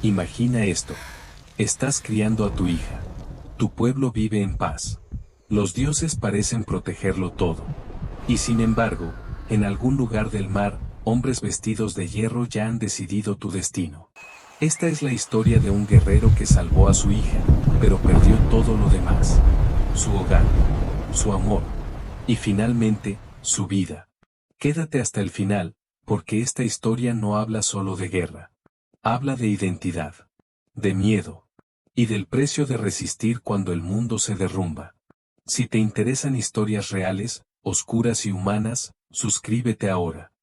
Imagina esto. Estás criando a tu hija. Tu pueblo vive en paz. Los dioses parecen protegerlo todo. Y sin embargo, en algún lugar del mar, hombres vestidos de hierro ya han decidido tu destino. Esta es la historia de un guerrero que salvó a su hija, pero perdió todo lo demás. Su hogar, su amor, y finalmente, su vida. Quédate hasta el final, porque esta historia no habla solo de guerra. Habla de identidad, de miedo, y del precio de resistir cuando el mundo se derrumba. Si te interesan historias reales, oscuras y humanas, suscríbete ahora.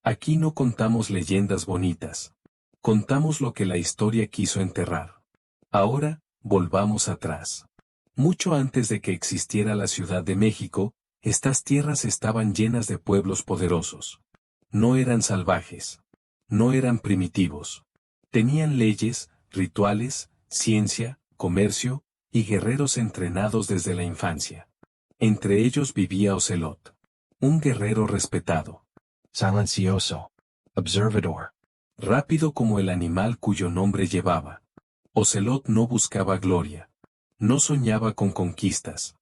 Aquí no contamos leyendas bonitas. Contamos lo que la historia quiso enterrar. Ahora, volvamos atrás. Mucho antes de que existiera la Ciudad de México, estas tierras estaban llenas de pueblos poderosos. No eran salvajes. No eran primitivos. Tenían leyes, rituales, ciencia, comercio, y guerreros entrenados desde la infancia. Entre ellos vivía Ocelot. Un guerrero respetado. Silencioso. Observador. Rápido como el animal cuyo nombre llevaba. Ocelot no buscaba gloria. No soñaba con conquistas.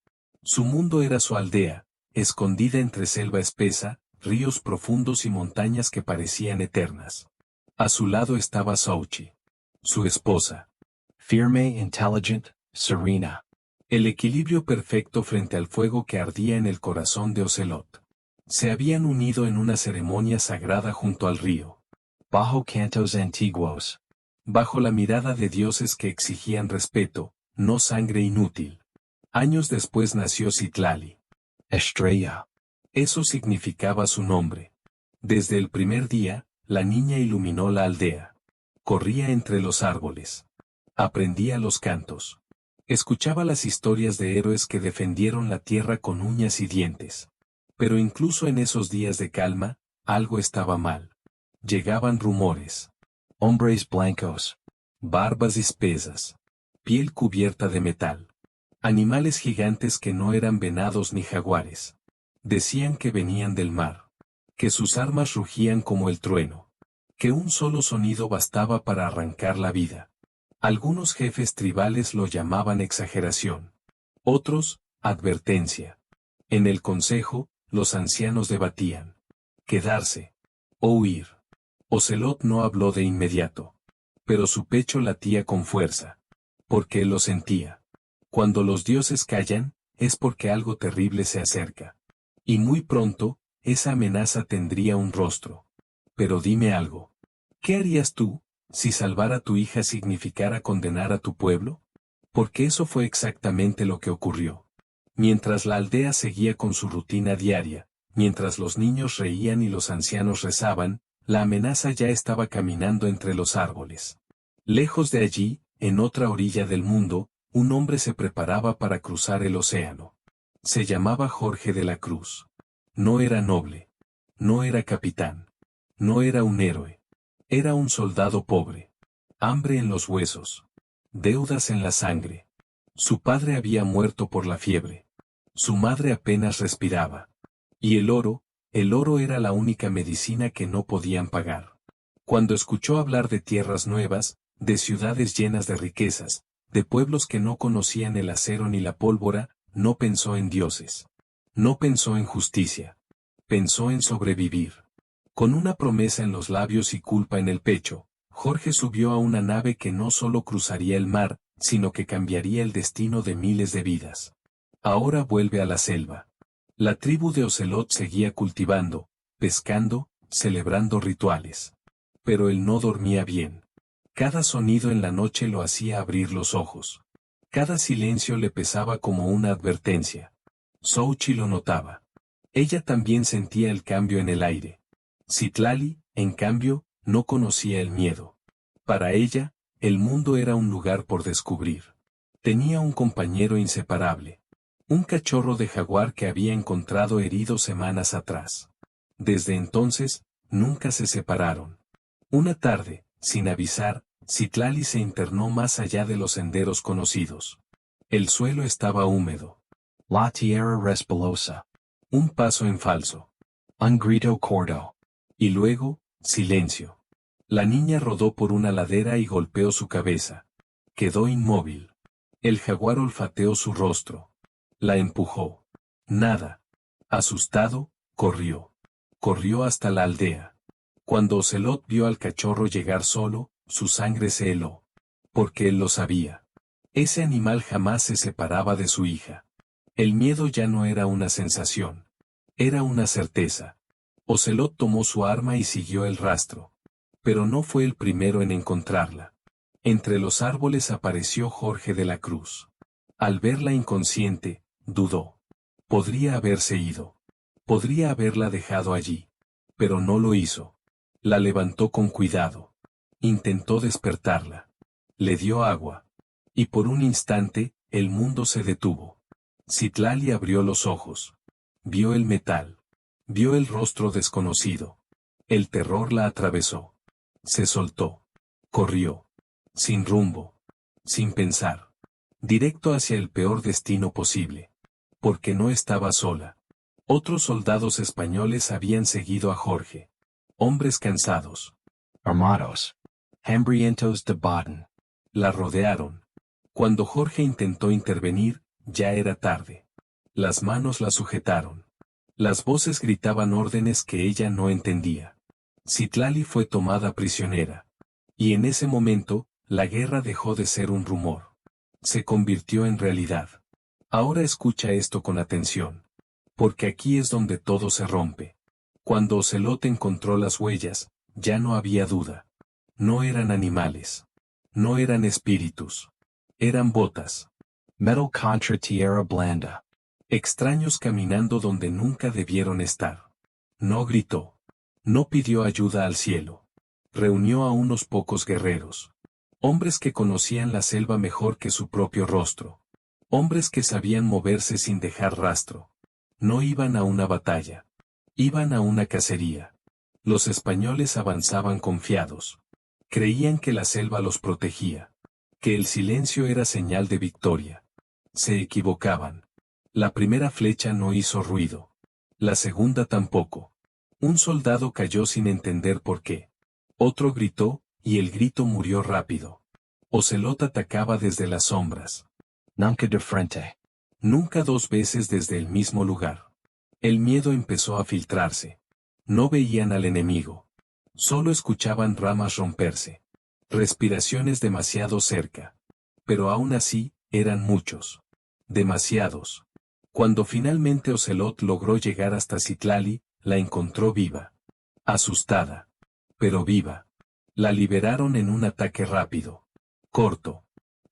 Su mundo era su aldea, escondida entre selva espesa, ríos profundos y montañas que parecían eternas. A su lado estaba Xochitl, su esposa. Firme, intelligent, serena. El equilibrio perfecto frente al fuego que ardía en el corazón de Ocelot. Se habían unido en una ceremonia sagrada junto al río. Bajo cantos antiguos. Bajo la mirada de dioses que exigían respeto, no sangre inútil. Años después nació Citlali. Estrella. Eso significaba su nombre. Desde el primer día, la niña iluminó la aldea. Corría entre los árboles. Aprendía los cantos. Escuchaba las historias de héroes que defendieron la tierra con uñas y dientes. Pero incluso en esos días de calma, algo estaba mal. Llegaban rumores. Hombres blancos. Barbas espesas. Piel cubierta de metal. Animales gigantes que no eran venados ni jaguares. Decían que venían del mar. Que sus armas rugían como el trueno. Que un solo sonido bastaba para arrancar la vida. Algunos jefes tribales lo llamaban exageración. Otros, advertencia. En el consejo, los ancianos debatían. Quedarse. O huir. Ocelot no habló de inmediato. Pero su pecho latía con fuerza. Porque él lo sentía. Cuando los dioses callan, es porque algo terrible se acerca. Y muy pronto, esa amenaza tendría un rostro. Pero dime algo. ¿Qué harías tú, si salvar a tu hija significara condenar a tu pueblo? Porque eso fue exactamente lo que ocurrió. Mientras la aldea seguía con su rutina diaria, mientras los niños reían y los ancianos rezaban, la amenaza ya estaba caminando entre los árboles. Lejos de allí, en otra orilla del mundo, un hombre se preparaba para cruzar el océano. Se llamaba Jorge de la Cruz. No era noble. No era capitán. No era un héroe. Era un soldado pobre. Hambre en los huesos. Deudas en la sangre. Su padre había muerto por la fiebre. Su madre apenas respiraba. Y el oro era la única medicina que no podían pagar. Cuando escuchó hablar de tierras nuevas, de ciudades llenas de riquezas, de pueblos que no conocían el acero ni la pólvora, no pensó en dioses. No pensó en justicia. Pensó en sobrevivir. Con una promesa en los labios y culpa en el pecho, Jorge subió a una nave que no solo cruzaría el mar, sino que cambiaría el destino de miles de vidas. Ahora vuelve a la selva. La tribu de Ocelot seguía cultivando, pescando, celebrando rituales. Pero él no dormía bien. Cada sonido en la noche lo hacía abrir los ojos. Cada silencio le pesaba como una advertencia. Xochitl lo notaba. Ella también sentía el cambio en el aire. Citlali, en cambio, no conocía el miedo. Para ella, el mundo era un lugar por descubrir. Tenía un compañero inseparable. Un cachorro de jaguar que había encontrado herido semanas atrás. Desde entonces, nunca se separaron. Una tarde, sin avisar, Citlali se internó más allá de los senderos conocidos. El suelo estaba húmedo. La tierra resbalosa. Un paso en falso. Un grito corto. Y luego, silencio. La niña rodó por una ladera y golpeó su cabeza. Quedó inmóvil. El jaguar olfateó su rostro. La empujó. Nada. Asustado, corrió. Corrió hasta la aldea. Cuando Ocelot vio al cachorro llegar solo, su sangre se heló. Porque él lo sabía. Ese animal jamás se separaba de su hija. El miedo ya no era una sensación. Era una certeza. Ocelot tomó su arma y siguió el rastro. Pero no fue el primero en encontrarla. Entre los árboles apareció Jorge de la Cruz. Al verla inconsciente, dudó. Podría haberse ido. Podría haberla dejado allí. Pero no lo hizo. La levantó con cuidado. Intentó despertarla. Le dio agua. Y por un instante, el mundo se detuvo. Citlali abrió los ojos. Vio el metal. Vio el rostro desconocido. El terror la atravesó. Se soltó. Corrió. Sin rumbo. Sin pensar. Directo hacia el peor destino posible. Porque no estaba sola. Otros soldados españoles habían seguido a Jorge. Hombres cansados. Armados. Hambrientos de Baden. La rodearon. Cuando Jorge intentó intervenir, ya era tarde. Las manos la sujetaron. Las voces gritaban órdenes que ella no entendía. Citlali fue tomada prisionera. Y en ese momento, la guerra dejó de ser un rumor. Se convirtió en realidad. Ahora escucha esto con atención. Porque aquí es donde todo se rompe. Cuando Ocelot encontró las huellas, ya no había duda. No eran animales. No eran espíritus. Eran botas. Metal contra tierra blanda. Extraños caminando donde nunca debieron estar. No gritó. No pidió ayuda al cielo. Reunió a unos pocos guerreros. Hombres que conocían la selva mejor que su propio rostro. Hombres que sabían moverse sin dejar rastro. No iban a una batalla. Iban a una cacería. Los españoles avanzaban confiados. Creían que la selva los protegía. Que el silencio era señal de victoria. Se equivocaban. La primera flecha no hizo ruido. La segunda tampoco. Un soldado cayó sin entender por qué. Otro gritó, y el grito murió rápido. Ocelot atacaba desde las sombras. Nunca de frente. Nunca dos veces desde el mismo lugar. El miedo empezó a filtrarse. No veían al enemigo. Solo escuchaban ramas romperse. Respiraciones demasiado cerca. Pero aún así, eran muchos. Demasiados. Cuando finalmente Ocelot logró llegar hasta Citlali, la encontró viva. Asustada. Pero viva. La liberaron en un ataque rápido. Corto.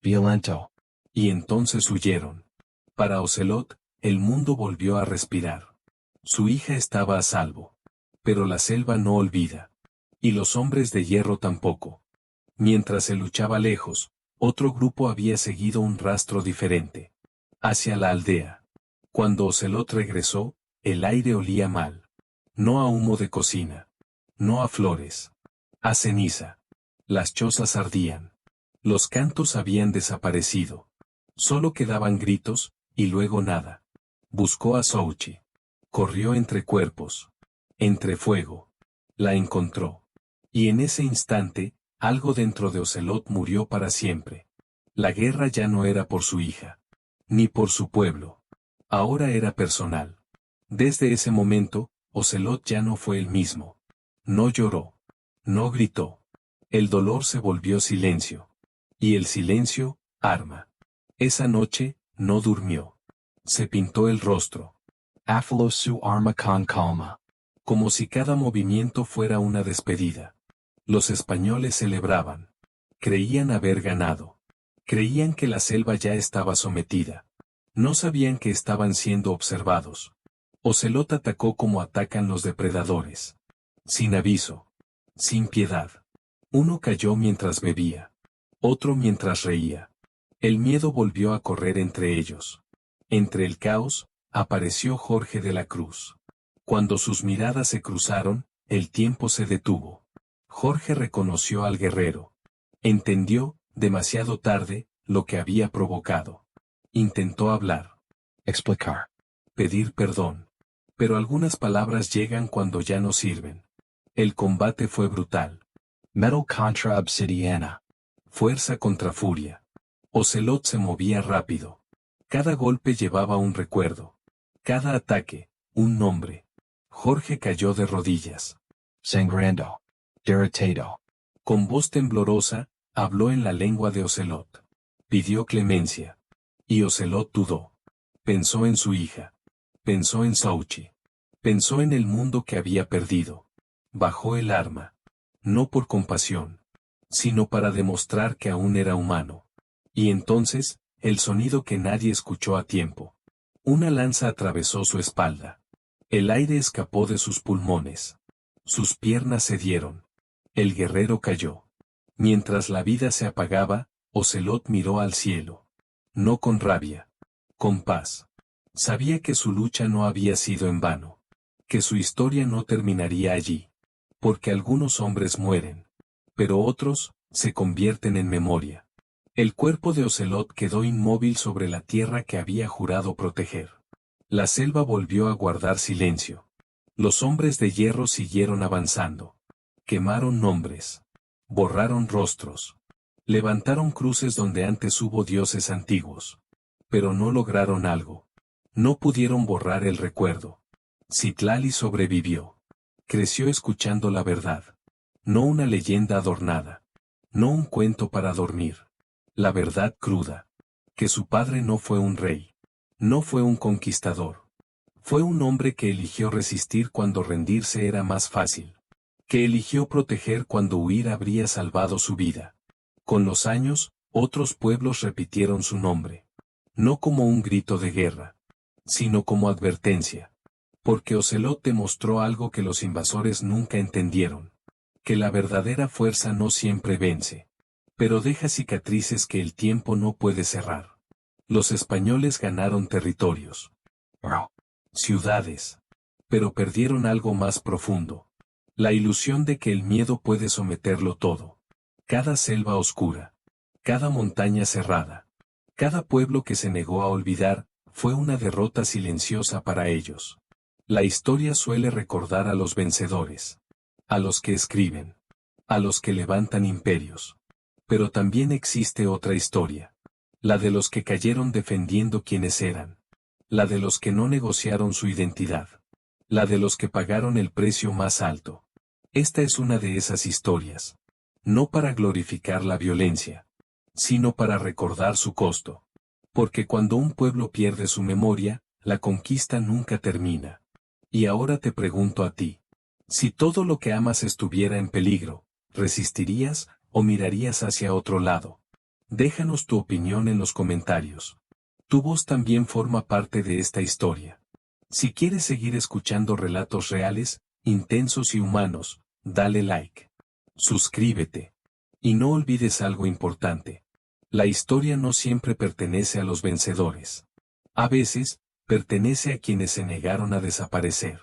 Violento. Y entonces huyeron. Para Ocelot, el mundo volvió a respirar. Su hija estaba a salvo. Pero la selva no olvida. Y los hombres de hierro tampoco. Mientras se luchaba lejos, otro grupo había seguido un rastro diferente. Hacia la aldea. Cuando Ocelot regresó, el aire olía mal. No a humo de cocina. No a flores. A ceniza. Las chozas ardían. Los cantos habían desaparecido. Solo quedaban gritos, y luego nada. Buscó a Souchi. Corrió entre cuerpos. Entre fuego. La encontró. Y en ese instante, algo dentro de Ocelot murió para siempre. La guerra ya no era por su hija. Ni por su pueblo. Ahora era personal. Desde ese momento, Ocelot ya no fue el mismo. No lloró. No gritó. El dolor se volvió silencio. Y el silencio, arma. Esa noche, no durmió. Se pintó el rostro. Afiló su arma con calma. Como si cada movimiento fuera una despedida. Los españoles celebraban. Creían haber ganado. Creían que la selva ya estaba sometida. No sabían que estaban siendo observados. Ocelot atacó como atacan los depredadores. Sin aviso. Sin piedad. Uno cayó mientras bebía. Otro mientras reía. El miedo volvió a correr entre ellos. Entre el caos, apareció Jorge de la Cruz. Cuando sus miradas se cruzaron, el tiempo se detuvo. Jorge reconoció al guerrero. Entendió, demasiado tarde, lo que había provocado. Intentó hablar. Explicar. Pedir perdón. Pero algunas palabras llegan cuando ya no sirven. El combate fue brutal. Metal contra obsidiana. Fuerza contra furia. Ocelot se movía rápido. Cada golpe llevaba un recuerdo. Cada ataque, un nombre. Jorge cayó de rodillas. Sangrando. Derrotado. Con voz temblorosa, habló en la lengua de Ocelot. Pidió clemencia. Y Ocelot dudó. Pensó en su hija. Pensó en Sauchi. Pensó en el mundo que había perdido. Bajó el arma. No por compasión, sino para demostrar que aún era humano. Y entonces, el sonido que nadie escuchó a tiempo. Una lanza atravesó su espalda. El aire escapó de sus pulmones. Sus piernas cedieron. El guerrero cayó. Mientras la vida se apagaba, Ocelot miró al cielo. No con rabia. Con paz. Sabía que su lucha no había sido en vano. Que su historia no terminaría allí. Porque algunos hombres mueren. Pero otros, se convierten en memoria. El cuerpo de Ocelot quedó inmóvil sobre la tierra que había jurado proteger. La selva volvió a guardar silencio. Los hombres de hierro siguieron avanzando. Quemaron nombres. Borraron rostros. Levantaron cruces donde antes hubo dioses antiguos. Pero no lograron algo. No pudieron borrar el recuerdo. Citlali sobrevivió. Creció escuchando la verdad. No una leyenda adornada. No un cuento para dormir. La verdad cruda. Que su padre no fue un rey. No fue un conquistador. Fue un hombre que eligió resistir cuando rendirse era más fácil. Que eligió proteger cuando huir habría salvado su vida. Con los años, otros pueblos repitieron su nombre. No como un grito de guerra, sino como advertencia. Porque Ocelot demostró algo que los invasores nunca entendieron. Que la verdadera fuerza no siempre vence. Pero deja cicatrices que el tiempo no puede cerrar. Los españoles ganaron territorios. Ciudades. Pero perdieron algo más profundo. La ilusión de que el miedo puede someterlo todo. Cada selva oscura. Cada montaña cerrada. Cada pueblo que se negó a olvidar, fue una derrota silenciosa para ellos. La historia suele recordar a los vencedores. A los que escriben. A los que levantan imperios. Pero también existe otra historia. La de los que cayeron defendiendo quienes eran. La de los que no negociaron su identidad. La de los que pagaron el precio más alto. Esta es una de esas historias. No para glorificar la violencia, sino para recordar su costo. Porque cuando un pueblo pierde su memoria, la conquista nunca termina. Y ahora te pregunto a ti. Si todo lo que amas estuviera en peligro, ¿resistirías o mirarías hacia otro lado? Déjanos tu opinión en los comentarios. Tu voz también forma parte de esta historia. Si quieres seguir escuchando relatos reales, intensos y humanos, dale like. Suscríbete. Y no olvides algo importante. La historia no siempre pertenece a los vencedores. A veces, pertenece a quienes se negaron a desaparecer.